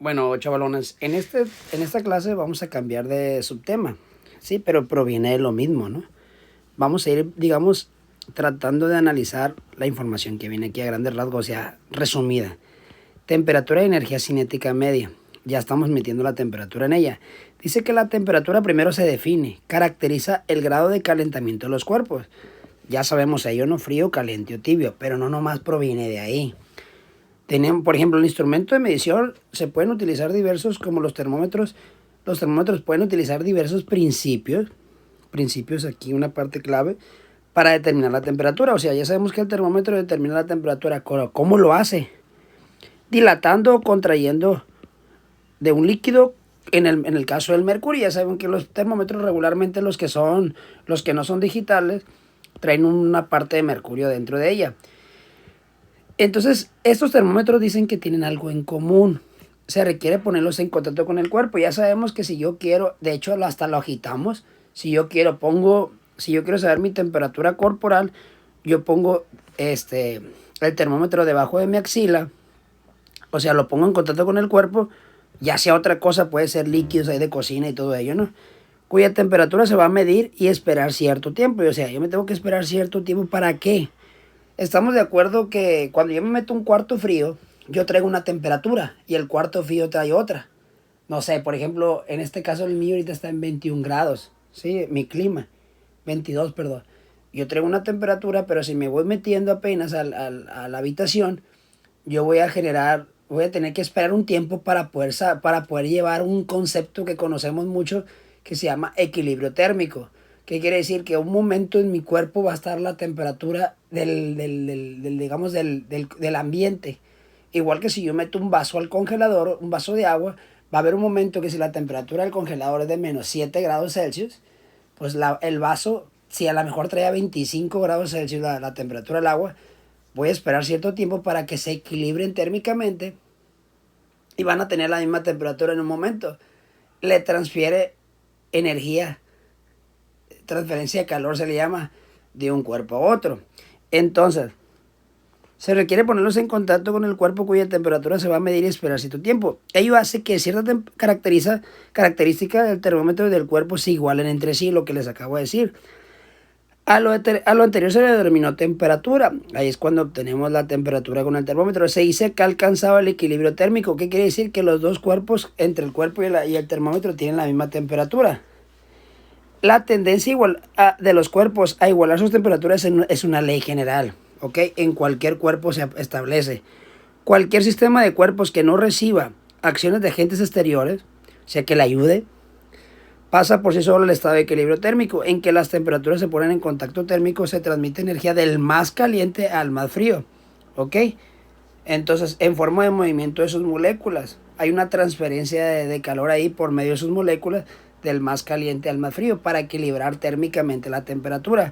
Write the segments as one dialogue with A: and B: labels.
A: Bueno, chavalones, en esta clase vamos a cambiar de subtema, sí, pero proviene de lo mismo, ¿no? Vamos a ir, digamos, tratando de analizar la información que viene aquí a grandes rasgos, o sea, resumida. Temperatura y energía cinética media. Ya estamos metiendo la temperatura en ella. Dice que la temperatura primero se define, caracteriza el grado de calentamiento de los cuerpos. Ya sabemos, ello no frío, caliente o tibio, pero no nomás proviene de ahí. Tenemos, por ejemplo, el instrumento de medición se pueden utilizar diversos, como los termómetros. Los termómetros pueden utilizar diversos principios aquí una parte clave, para determinar la temperatura. O sea, ya sabemos que el termómetro determina la temperatura. ¿Cómo lo hace? Dilatando o contrayendo de un líquido. En el caso del mercurio, ya saben que los termómetros regularmente, los que no son digitales, traen una parte de mercurio dentro de ella. Entonces, estos termómetros dicen que tienen algo en común. Se requiere ponerlos en contacto con el cuerpo. Ya sabemos que si yo quiero, de hecho hasta lo agitamos, si yo quiero saber mi temperatura corporal, yo pongo el termómetro debajo de mi axila, o sea, lo pongo en contacto con el cuerpo, ya sea otra cosa, puede ser líquidos ahí de cocina y todo ello, ¿no? Cuya temperatura se va a medir y esperar cierto tiempo. O sea, yo me tengo que esperar cierto tiempo. ¿Para qué? Estamos de acuerdo que cuando yo me meto un cuarto frío, yo traigo una temperatura y el cuarto frío trae otra. No sé, por ejemplo, en este caso el mío ahorita está en 21 grados, ¿sí? Mi clima, 22, perdón. Yo traigo una temperatura, pero si me voy metiendo apenas a la habitación, voy a tener que esperar un tiempo para poder llevar un concepto que conocemos mucho, que se llama equilibrio térmico. ¿Qué quiere decir? Que un momento en mi cuerpo va a estar la temperatura digamos, del ambiente. Igual que si yo meto un vaso al congelador, un vaso de agua, va a haber un momento que si la temperatura del congelador es de menos 7 grados Celsius, pues el vaso, si a lo mejor traía 25 grados Celsius la temperatura del agua, voy a esperar cierto tiempo para que se equilibren térmicamente y van a tener la misma temperatura en un momento. Le transfiere energía, transferencia de calor se le llama, de un cuerpo a otro. Entonces, se requiere ponerlos en contacto con el cuerpo cuya temperatura se va a medir y esperar cierto tiempo. Ello hace que cierta característica del termómetro y del cuerpo se igualen entre sí, lo que les acabo de decir. A lo anterior se le denominó temperatura. Ahí es cuando obtenemos la temperatura con el termómetro. Se dice que ha alcanzado el equilibrio térmico. ¿Qué quiere decir? Que los dos cuerpos, entre el cuerpo y el termómetro, tienen la misma temperatura. La tendencia de los cuerpos a igualar sus temperaturas es una ley general, ¿ok? En cualquier cuerpo se establece. Cualquier sistema de cuerpos que no reciba acciones de agentes exteriores, o sea, que le ayude, pasa por sí solo el estado de equilibrio térmico, en que las temperaturas se ponen en contacto térmico, se transmite energía del más caliente al más frío, ¿ok? Entonces, en forma de movimiento de sus moléculas, hay una transferencia de calor ahí por medio de sus moléculas, del más caliente al más frío, para equilibrar térmicamente la temperatura,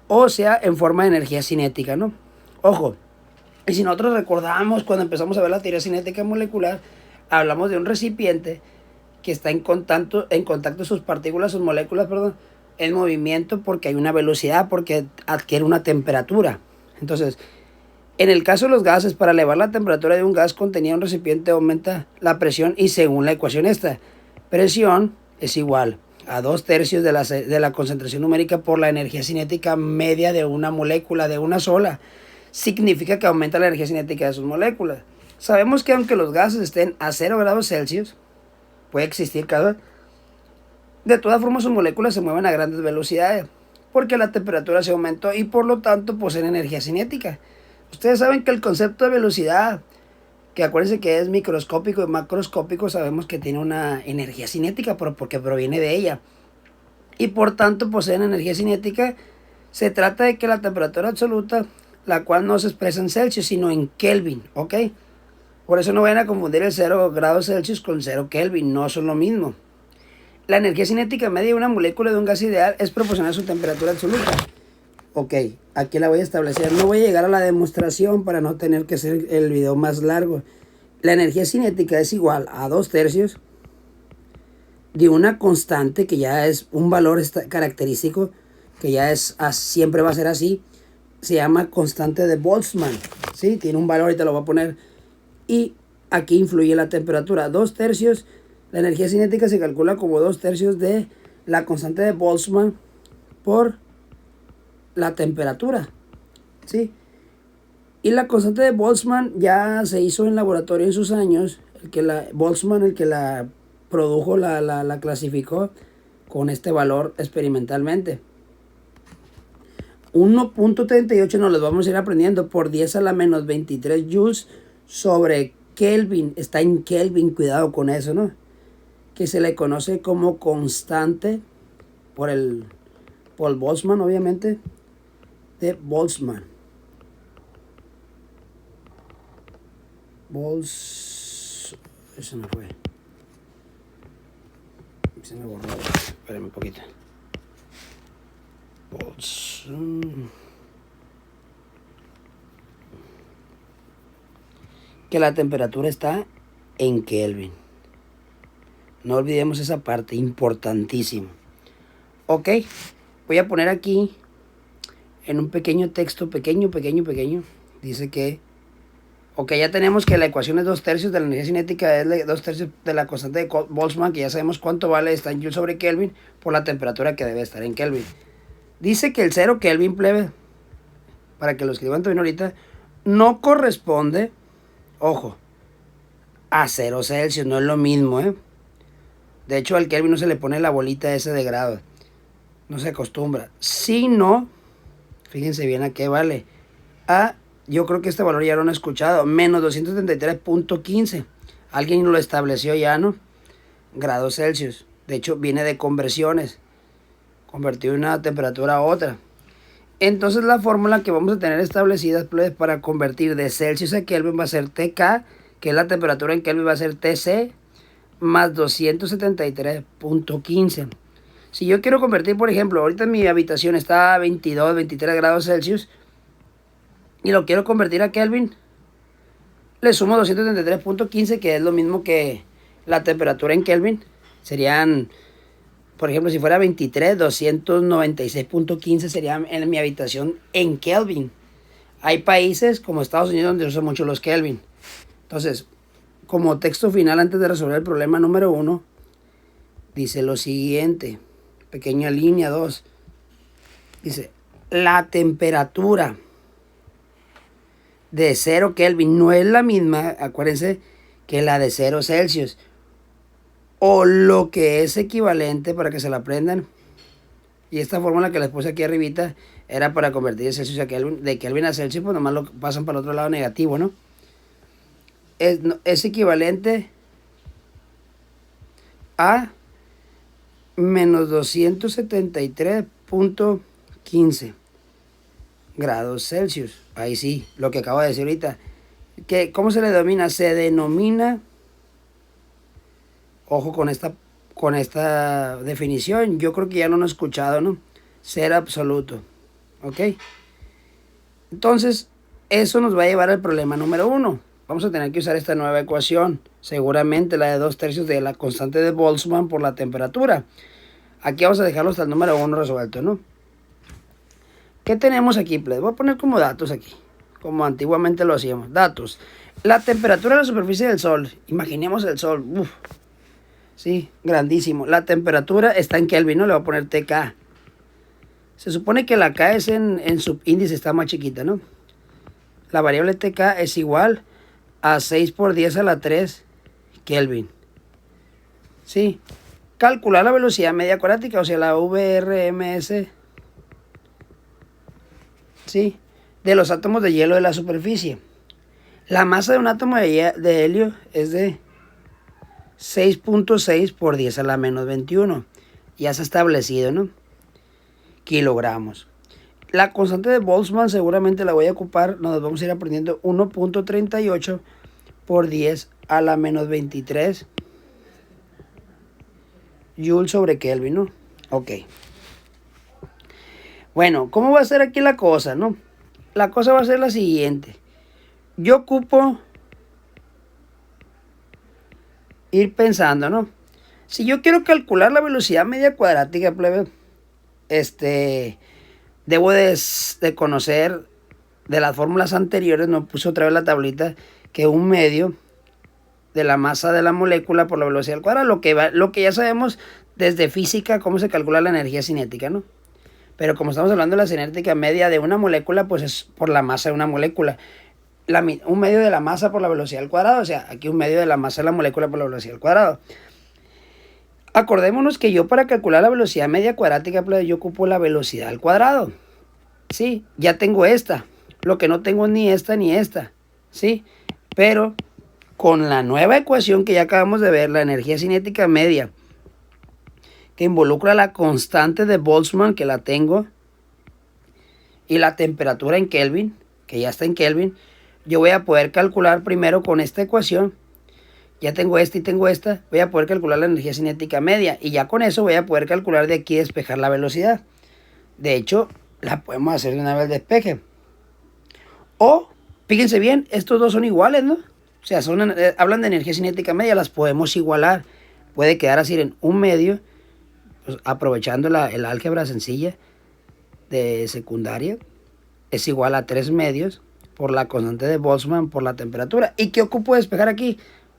A: o sea, en forma de energía cinética, ¿no? Ojo, y si nosotros recordamos cuando empezamos a ver la teoría cinética molecular, hablamos de un recipiente que está en contacto sus partículas, sus moléculas, perdón, en movimiento, porque hay una velocidad, porque adquiere una temperatura. Entonces, en el caso de los gases, para elevar la temperatura de un gas contenido en un recipiente aumenta la presión, y según la ecuación esta, presión es igual a 2/3 de la concentración numérica por la energía cinética media de una molécula, de una sola. Significa que aumenta la energía cinética de sus moléculas. Sabemos que aunque los gases estén a 0 grados Celsius, puede existir calor. De todas formas, sus moléculas se mueven a grandes velocidades, porque la temperatura se aumentó y por lo tanto poseen energía cinética. Ustedes saben que el concepto de velocidad, que acuérdense que es microscópico y macroscópico, sabemos que tiene una energía cinética porque proviene de ella. Y por tanto poseen energía cinética. Se trata de que la temperatura absoluta, la cual no se expresa en Celsius, sino en Kelvin, ¿ok? Por eso no vayan a confundir el 0 grados Celsius con 0 Kelvin, no son lo mismo. La energía cinética media de una molécula de un gas ideal es proporcional a su temperatura absoluta. Ok, aquí la voy a establecer. No voy a llegar a la demostración para no tener que hacer el video más largo. La energía cinética es igual a 2/3 de una constante que ya es un valor característico, que ya siempre va a ser así. Se llama constante de Boltzmann, ¿sí? Tiene un valor, ahorita lo voy a poner. Y aquí influye la temperatura. 2/3, la energía cinética se calcula como 2/3 de la constante de Boltzmann por la temperatura, ¿sí? Y la constante de Boltzmann ya se hizo en laboratorio en sus años. Boltzmann, el que la produjo, la clasificó con este valor experimentalmente. 1.38 nos los vamos a ir aprendiendo por 10 a la menos 23 joules sobre Kelvin. Está en Kelvin, cuidado con eso, ¿no? Que se le conoce como constante por Boltzmann, obviamente, de Boltzmann. Eso me fue. Se me borró. Espérame un poquito. Que la temperatura está en Kelvin. No olvidemos esa parte, importantísimo. Ok, voy a poner aquí en un pequeño texto, pequeño. Dice que, ok, ya tenemos que la ecuación es 2/3 de la energía cinética, es 2/3 de la constante de Boltzmann, que ya sabemos cuánto vale, está en Joule sobre Kelvin, por la temperatura que debe estar en Kelvin. Dice que el 0 Kelvin, plebe, para que lo escriban también ahorita, no corresponde, ojo, a 0 Celsius, no es lo mismo, ¿eh? De hecho, al Kelvin no se le pone la bolita esa de grado, no se acostumbra, sino, fíjense bien a qué vale, yo creo que este valor ya lo han escuchado, menos 273.15, alguien lo estableció ya, ¿no? Grados Celsius, de hecho viene de conversiones, convertir una temperatura a otra. Entonces la fórmula que vamos a tener establecida para convertir de Celsius a Kelvin va a ser TK, que es la temperatura en Kelvin, va a ser TC más 273.15. Si yo quiero convertir, por ejemplo, ahorita mi habitación está a 22, 23 grados Celsius y lo quiero convertir a Kelvin, le sumo 273.15, que es lo mismo que la temperatura en Kelvin. Serían, por ejemplo, si fuera 23, 296.15 sería en mi habitación en Kelvin. Hay países como Estados Unidos donde usan mucho los Kelvin. Entonces, como texto final, antes de resolver el problema número 1, dice lo siguiente, pequeña línea 2, dice, la temperatura de 0 Kelvin no es la misma, acuérdense, que la de 0 Celsius, o lo que es equivalente, para que se la aprendan, y esta fórmula que les puse aquí arribita era para convertir de Celsius a Kelvin, de Kelvin a Celsius, pues nomás lo pasan para el otro lado negativo, ¿no? Es equivalente a menos 273.15 grados Celsius. Ahí sí, lo que acabo de decir ahorita. ¿Cómo se le denomina? Se denomina, ojo con esta definición, yo creo que ya no lo han escuchado, ¿no? Ser absoluto. ¿Ok? Entonces, eso nos va a llevar al problema número 1. Vamos a tener que usar esta nueva ecuación, seguramente la de 2/3 de la constante de Boltzmann por la temperatura. Aquí vamos a dejarlo hasta el número 1 resuelto, ¿no? ¿Qué tenemos aquí, please? Voy a poner como datos aquí, como antiguamente lo hacíamos. Datos. La temperatura de la superficie del Sol. Imaginemos el Sol. Uf. Sí, grandísimo. La temperatura está en Kelvin, ¿no? Le voy a poner TK. Se supone que la K es en subíndice, está más chiquita, ¿no? La variable TK es igual a 6 por 10 a la 3 Kelvin. Sí. Calcular la velocidad media cuadrática, o sea, la VRMS, ¿sí?, de los átomos de hielo de la superficie. La masa de un átomo de helio es de 6.6 por 10 a la menos 21. Ya se ha establecido, ¿no? Kilogramos. La constante de Boltzmann seguramente la voy a ocupar, nos vamos a ir aprendiendo 1.38 por 10 a la menos 23 Joule sobre Kelvin, ¿no? Ok. Bueno, ¿cómo va a ser aquí la cosa, no? La cosa va a ser la siguiente. Yo ocupo ir pensando, ¿no? Si yo quiero calcular la velocidad media cuadrática, plebe, debo de conocer de las fórmulas anteriores, no puse otra vez la tablita, que un medio de la masa de la molécula por la velocidad al cuadrado, lo que ya sabemos desde física, cómo se calcula la energía cinética, ¿no? Pero como estamos hablando de la cinética media de una molécula, pues es por la masa de una molécula. Un medio de la masa por la velocidad al cuadrado, o sea, aquí un medio de la masa de la molécula por la velocidad al cuadrado. Acordémonos que yo para calcular la velocidad media cuadrática, yo ocupo la velocidad al cuadrado. Sí, ya tengo esta. Lo que no tengo ni esta ni esta. Sí, pero con la nueva ecuación que ya acabamos de ver, la energía cinética media, que involucra la constante de Boltzmann, que la tengo, y la temperatura en Kelvin, que ya está en Kelvin, yo voy a poder calcular primero con esta ecuación. Ya tengo esta y tengo esta, voy a poder calcular la energía cinética media, y ya con eso voy a poder calcular de aquí despejar la velocidad. De hecho, la podemos hacer de una vez despeje. O, fíjense bien, estos dos son iguales, ¿no? O sea, hablan de energía cinética media, las podemos igualar. Puede quedar así en un medio, pues, aprovechando el álgebra sencilla de secundaria, es igual a 3 medios por la constante de Boltzmann por la temperatura. ¿Y qué ocupo despejar aquí?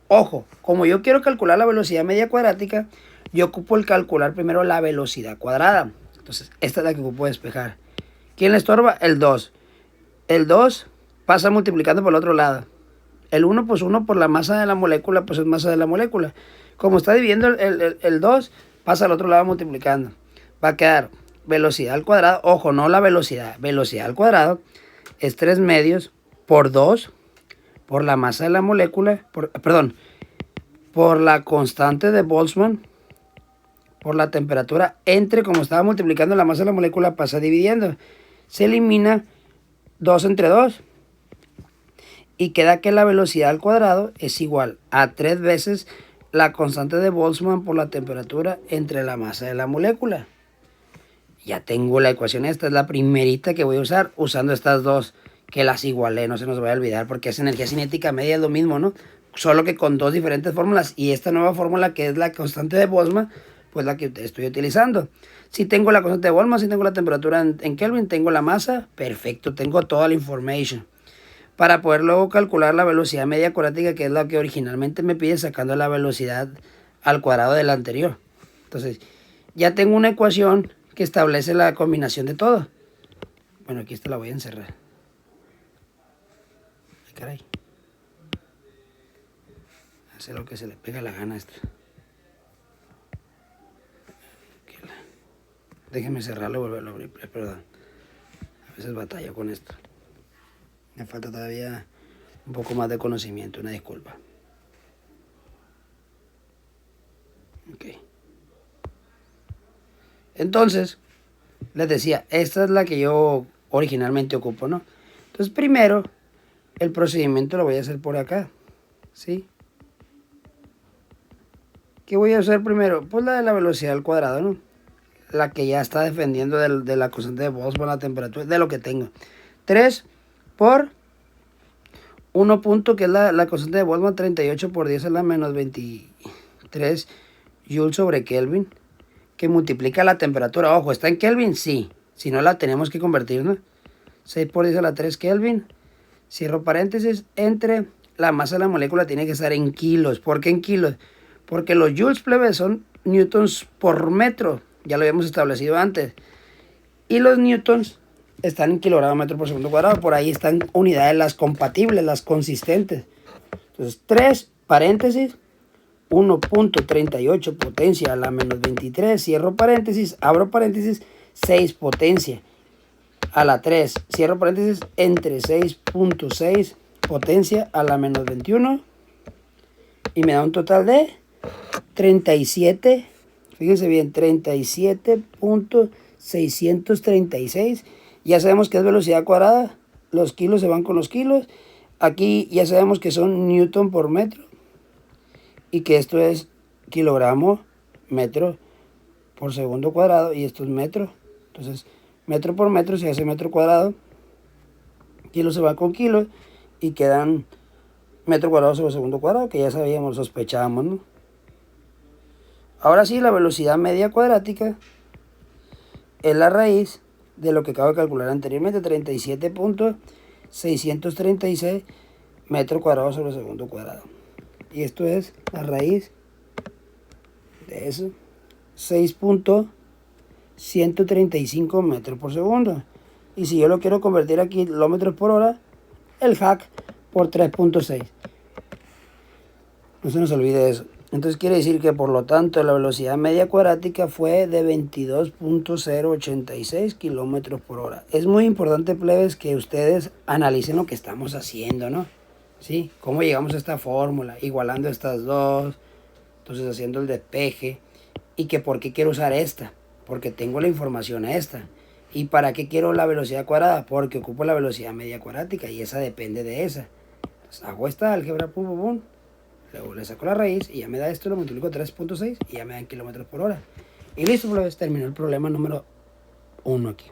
A: Ojo, como yo quiero calcular la velocidad media cuadrática, yo ocupo el calcular primero la velocidad cuadrada. Entonces, esta es la que ocupo despejar. ¿Quién le estorba? El 2. El 2 pasa multiplicando por el otro lado. El 1, pues 1 por la masa de la molécula, pues es masa de la molécula. Como está dividiendo el 2, pasa al otro lado multiplicando. Va a quedar velocidad al cuadrado. Ojo, no la velocidad. Velocidad al cuadrado es 3 medios por 2 por la masa de la molécula. Por la constante de Boltzmann por la temperatura entre, como estaba multiplicando la masa de la molécula, pasa dividiendo. Se elimina 2 entre 2. Y queda que la velocidad al cuadrado es igual a 3 veces la constante de Boltzmann por la temperatura entre la masa de la molécula. Ya tengo la ecuación, esta es la primerita que voy a usar, usando estas dos, que las igualé, no se nos vaya a olvidar, porque es energía cinética media, es lo mismo, ¿no? Solo que con dos diferentes fórmulas, y esta nueva fórmula que es la constante de Boltzmann, pues la que estoy utilizando. Si tengo la constante de Boltzmann, si tengo la temperatura en Kelvin, tengo la masa, perfecto, tengo toda la información. Para poder luego calcular la velocidad media cuadrática, que es la que originalmente me pide, sacando la velocidad al cuadrado de la anterior. Entonces, ya tengo una ecuación que establece la combinación de todo. Bueno, aquí esta la voy a encerrar. Ay, caray. Hace lo que se le pega la gana a esta. Déjenme cerrarlo y volverlo a abrir, perdón. A veces batallo con esto. Me falta todavía un poco más de conocimiento, una disculpa. Ok. Entonces, les decía, esta es la que yo originalmente ocupo, ¿no? Entonces, primero, el procedimiento lo voy a hacer por acá, ¿sí? ¿Qué voy a hacer primero? Pues la de la velocidad al cuadrado, ¿no? La que ya está defendiendo de la constante de Boltzmann, la temperatura, de lo que tengo. 3 por 1 punto, que es la constante de Boltzmann, 38 por 10 a la menos 23 joules sobre Kelvin, que multiplica la temperatura. Ojo, ¿está en Kelvin? Sí. Si no, la tenemos que convertir, ¿no? 6 por 10 a la 3 Kelvin. Cierro paréntesis. Entre la masa de la molécula tiene que estar en kilos. ¿Por qué en kilos? Porque los joules, plebe, son newtons por metro. Ya lo habíamos establecido antes. Y los newtons están en kilogramo metro por segundo cuadrado. Por ahí están unidades las compatibles, las consistentes. Entonces, 3 paréntesis. 1.38 potencia a la menos 23. Cierro paréntesis. Abro paréntesis. 6 potencia a la 3. Cierro paréntesis. Entre 6.6 potencia a la menos 21. Y me da un total de 37. Fíjense bien, 37.636. Ya sabemos que es velocidad cuadrada. Los kilos se van con los kilos. Aquí ya sabemos que son newton por metro. Y que esto es kilogramo metro por segundo cuadrado. Y esto es metro. Entonces, metro por metro se hace metro cuadrado. Kilo se va con kilo. Y quedan metro cuadrado sobre segundo cuadrado. Que ya sabíamos, sospechábamos, ¿no? Ahora sí, la velocidad media cuadrática es la raíz de lo que acabo de calcular anteriormente, 37.636 metros cuadrados sobre segundo cuadrado. Y esto es la raíz de eso. 6.135 metros por segundo. Y si yo lo quiero convertir a kilómetros por hora, el hack por 3.6. No se nos olvide eso. Entonces quiere decir que por lo tanto la velocidad media cuadrática fue de 22.086 kilómetros por hora. Es muy importante, plebes, que ustedes analicen lo que estamos haciendo, ¿no? ¿Sí? ¿Cómo llegamos a esta fórmula? Igualando estas dos, entonces haciendo el despeje. Y que por qué quiero usar esta. Porque tengo la información esta. ¿Y para qué quiero la velocidad cuadrada? Porque ocupo la velocidad media cuadrática y esa depende de esa. Entonces hago esta álgebra, pum, pum, pum. Luego le saco la raíz y ya me da esto, lo multiplico 3.6 y ya me dan kilómetros por hora. Y listo, pues terminó el problema número 1 aquí.